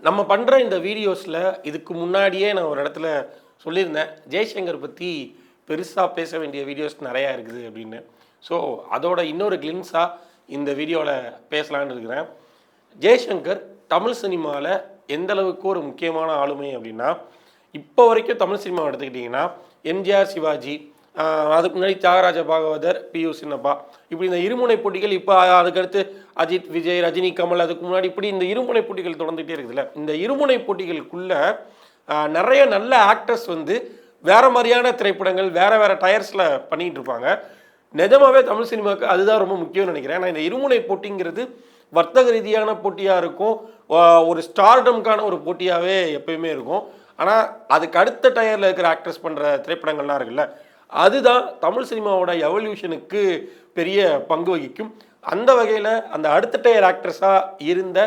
நம்ம பண்ணுற இந்த வீடியோஸில் இதுக்கு முன்னாடியே நான் ஒரு இடத்துல சொல்லியிருந்தேன், ஜெய்சங்கர் பற்றி பெருசாக பேச வேண்டிய வீடியோஸ் நிறையா இருக்குது அப்படின்னு. ஸோ அதோட இன்னொரு கிளிம்ஸாக இந்த வீடியோவில் பேசலான்னு இருக்கிறேன். ஜெய்சங்கர் தமிழ் சினிமாவில் எந்த அளவுக்கு ஒரு முக்கியமான ஆளுமை அப்படின்னா, இப்போ வரைக்கும் தமிழ் சினிமாவை எடுத்துக்கிட்டிங்கன்னா எம்ஜிஆர், சிவாஜி, அதுக்கு முன்னாடி தியாகராஜ பாகவதர், பியு சின்னப்பா, இப்படி இந்த இருமுனை போட்டிகள், இப்போ அதுக்கடுத்து அஜித், விஜய், ரஜினி, கமல், அதுக்கு முன்னாடி இப்படி இந்த இருமுனை போட்டிகள் தொடர்ந்துகிட்டே இருக்குதுல்ல. இந்த இருமுனை போட்டிகளுக்குள்ள நிறைய நல்ல ஆக்டர்ஸ் வந்து வேற மாதிரியான திரைப்படங்கள் வேற வேற டயர்ஸில் பண்ணிகிட்டு இருப்பாங்க. நிஜமாவே தமிழ் சினிமாவுக்கு அதுதான் ரொம்ப முக்கியம்னு நினைக்கிறேன். நான் இந்த இருமுனை போட்டிங்கிறது வர்த்தக ரீதியான போட்டியாக இருக்கும், ஒரு ஸ்டார்டம்கான ஒரு போட்டியாகவே எப்பயுமே இருக்கும். ஆனால் அதுக்கு அடுத்த டயரில் இருக்கிற ஆக்டர்ஸ் பண்ணுற திரைப்படங்கள்லாம் இருக்குல்ல, அதுதான் தமிழ் சினிமாவோட எவல்யூஷனுக்கு பெரிய பங்கு வகிக்கும். அந்த வகையில் அந்த அடுத்த டயர் ஆக்ட்ரஸாக இருந்த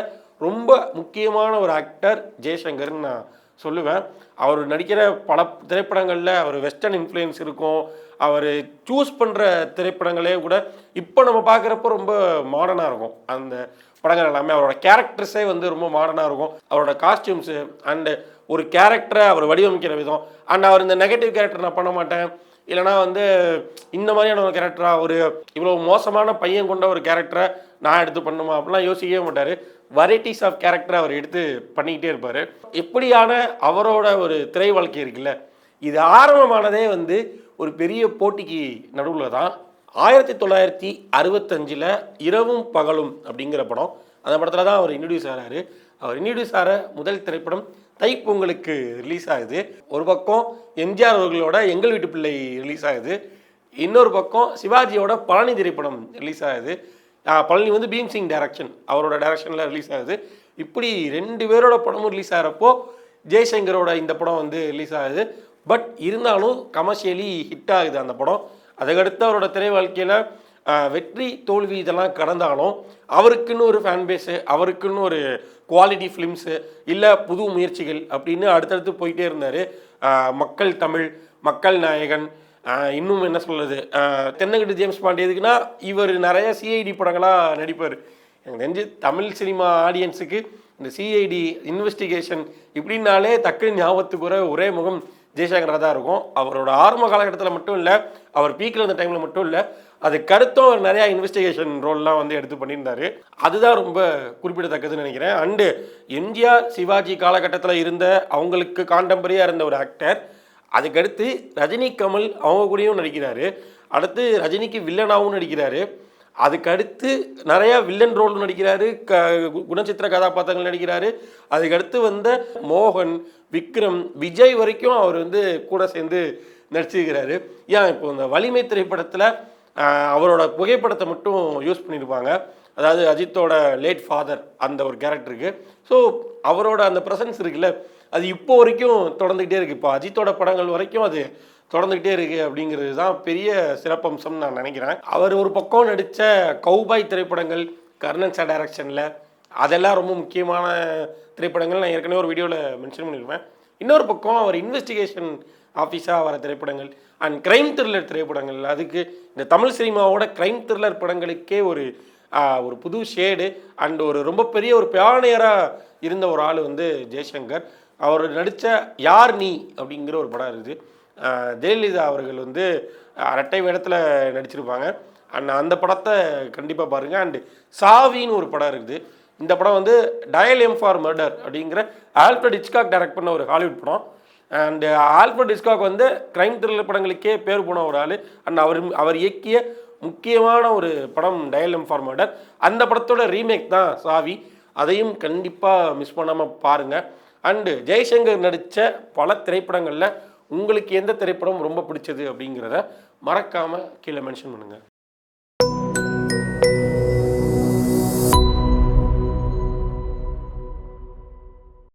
ரொம்ப முக்கியமான ஒரு ஆக்டர் ஜெய்சங்கர்னு நான் சொல்லுவேன். அவர் நடிக்கிற பல திரைப்படங்களில் அவர் வெஸ்டர்ன் இன்ஃப்ளூயன்ஸ் இருக்கும். அவர் சூஸ் பண்ணுற திரைப்படங்களே கூட இப்போ நம்ம பார்க்குறப்போ ரொம்ப மாடர்னாக இருக்கும். அந்த படங்கள் எல்லாமே அவரோட கேரக்டர்ஸே வந்து ரொம்ப மாடர்னாக இருக்கும். அவரோட காஸ்டியூம்ஸு அண்டு ஒரு கேரக்டரை அவர் வடிவமைக்கிற விதம், அண்ட் அவர் இந்த நெகட்டிவ் கேரக்டர் நான் பண்ண மாட்டேன், இல்லைனா வந்து இந்த மாதிரியான ஒரு கேரக்டராக, ஒரு இவ்வளோ மோசமான பையன் கொண்ட ஒரு கேரக்டரை நான் எடுத்து பண்ணுமா அப்படிலாம் யோசிக்கவே மாட்டார். வெரைட்டிஸ் ஆஃப் கேரக்டரை அவர் எடுத்து பண்ணிக்கிட்டே இருப்பார். எப்படியான அவரோட ஒரு திரை வாழ்க்கை இருக்குல்ல, இது ஆரம்பமானதே வந்து ஒரு பெரிய போட்டிக்கு நடுவில் தான். 1965 இரவும் பகலும் அப்படிங்கிற படம், அந்த படத்தில் தான் அவர் இன்ட்ரடியூஸ் ஆகிறாரு. அவர் இன்ட்ரடியூஸ் ஆகிற முதல் திரைப்படம் தைப்பொங்கலுக்கு ரிலீஸ் ஆகுது. ஒரு பக்கம் எம்ஜிஆர் அவர்களோட எங்கள் வீட்டு பிள்ளை ரிலீஸ் ஆகுது, இன்னொரு பக்கம் சிவாஜியோட பழனி திரைப்படம் ரிலீஸ் ஆகுது. பழனி வந்து பீம்சிங் டைரக்ஷன், அவரோட டைரக்ஷனில் ரிலீஸ் ஆகுது. இப்படி ரெண்டு பேரோட படமும் ரிலீஸ் ஆகிறப்போ ஜெய்சங்கரோட இந்த படம் வந்து ரிலீஸ் ஆகுது. பட் இருந்தாலும் கமர்ஷியலி ஹிட் ஆகுது அந்த படம். அதுக்கடுத்து அவரோட திரை வாழ்க்கையில் வெற்றி தோல்வி இதெல்லாம் கடந்தாலும் அவருக்குன்னு ஒரு ஃபேன் பேஸு, அவருக்குன்னு ஒரு குவாலிட்டி ஃபிலிம்ஸு, இல்லை புது முயற்சிகள் அப்படின்னு அடுத்தடுத்து போயிட்டே இருந்தார். மக்கள் தமிழ், மக்கள் நாயகன், இன்னும் என்ன சொல்கிறது, தென்னகட்டு ஜேம்ஸ் பாண்டி. எதுக்குன்னா இவர் நிறைய சிஐடி படங்களாக நடிப்பார். எனக்கு தெரிஞ்சு தமிழ் சினிமா ஆடியன்ஸுக்கு இந்த சிஐடி இன்வெஸ்டிகேஷன் இப்படின்னாலே டக்குன்னு ஞாபகத்துக்கு ஒரே முகம் ஜெய்சங்கராக தான் இருக்கும். அவரோட ஆரம்ப காலகட்டத்தில் மட்டும் இல்லை, அவர் பீக்கில் இருந்த டைமில் மட்டும் இல்லை, அது கருத்தும் அவர் நிறையா இன்வெஸ்டிகேஷன் ரோல்லாம் வந்து எடுத்து பண்ணியிருந்தார். அதுதான் ரொம்ப குறிப்பிடத்தக்கதுன்னு நினைக்கிறேன். அண்டு எம்ஜிஆர், சிவாஜி காலகட்டத்தில் இருந்த அவங்களுக்கு கான்டெம்பரரியாக இருந்த ஒரு ஆக்டர். அதுக்கடுத்து ரஜினி, கமல் அவங்க கூடயும் நடிக்கிறாரு. அடுத்து ரஜினிக்கு வில்லனாகவும் நடிக்கிறாரு. அதுக்கடுத்து நிறையா வில்லன் ரோல் நடிக்கிறாரு, குணச்சித்திர கதாபாத்திரங்கள் நடிக்கிறாரு. அதுக்கடுத்து வந்த மோகன், விக்ரம், விஜய் வரைக்கும் அவர் வந்து கூட சேர்ந்து நடிச்சிருக்கிறாரு. ஏன் இப்போ இந்த வலிமை திரைப்படத்தில் அவரோட புகைப்படத்தை மட்டும் யூஸ் பண்ணியிருப்பாங்க, அதாவது அஜித்தோட லேட் ஃபாதர் அந்த ஒரு கேரக்டருக்கு. ஸோ அவரோட அந்த ப்ரெசன்ஸ் இருக்குல்ல, அது இப்போ வரைக்கும் தொடர்ந்துக்கிட்டே இருக்குது. இப்போ அஜித்தோட படங்கள் வரைக்கும் அது தொடர்ந்துக்கிட்டே இருக்குது அப்படிங்கிறது தான் பெரிய சிறப்பம்சம்னு நான் நினைக்கிறேன். அவர் ஒரு பக்கம் நடித்த கௌபாய் திரைப்படங்கள் கர்ணன் சார் டைரக்ஷனில், அதெல்லாம் ரொம்ப முக்கியமான திரைப்படங்கள். நான் ஏற்கனவே ஒரு வீடியோவில் மென்ஷன் பண்ணியிருப்பேன். இன்னொரு பக்கம் அவர் இன்வெஸ்டிகேஷன் ஆஃபீஸாக வர திரைப்படங்கள் அண்ட் க்ரைம் த்ரில்லர் திரைப்படங்கள், அதுக்கு இந்த தமிழ் சினிமாவோட க்ரைம் த்ரில்லர் படங்களுக்கே ஒரு புது ஷேடு அண்ட் ஒரு ரொம்ப பெரிய ஒரு பியானியராக இருந்த ஒரு ஆள் வந்து ஜெய்சங்கர். அவர் நடித்த யார் நீ அப்படிங்கிற ஒரு படம் இருக்குது. ஜெயலலிதா அவர்கள் வந்து இரட்டை வேடத்தில் நடிச்சிருப்பாங்க. அண்ட் அந்த படத்தை கண்டிப்பாக பாருங்கள். அண்டு சாவின்னு ஒரு படம் இருக்குது. இந்த படம் வந்து டயல் எம் ஃபார் மர்டர் அப்படிங்கிற ஆல்ஃப்ரட் ஹிச்காக் டைரக்ட் பண்ண ஒரு ஹாலிவுட் படம். அண்டு ஆல்ஃப்ரட் ஹிச்காக் வந்து க்ரைம் த்ரில்லர் படங்களுக்கே பேர் போன ஒரு ஆள். அண்ட் அவர் இயக்கிய முக்கியமான ஒரு படம் டயல் எம் ஃபார் மர்டர். அந்த படத்தோட ரீமேக் தான் சாவி. அதையும் கண்டிப்பாக மிஸ் பண்ணாமல் பாருங்கள். அண்டு ஜெய்சங்கர் நடித்த பல திரைப்படங்களில் உங்களுக்கு எந்த திரைப்படம் ரொம்ப பிடிச்சது அப்படிங்கிறத மறக்காமல் கீழே மென்ஷன் பண்ணுங்கள்.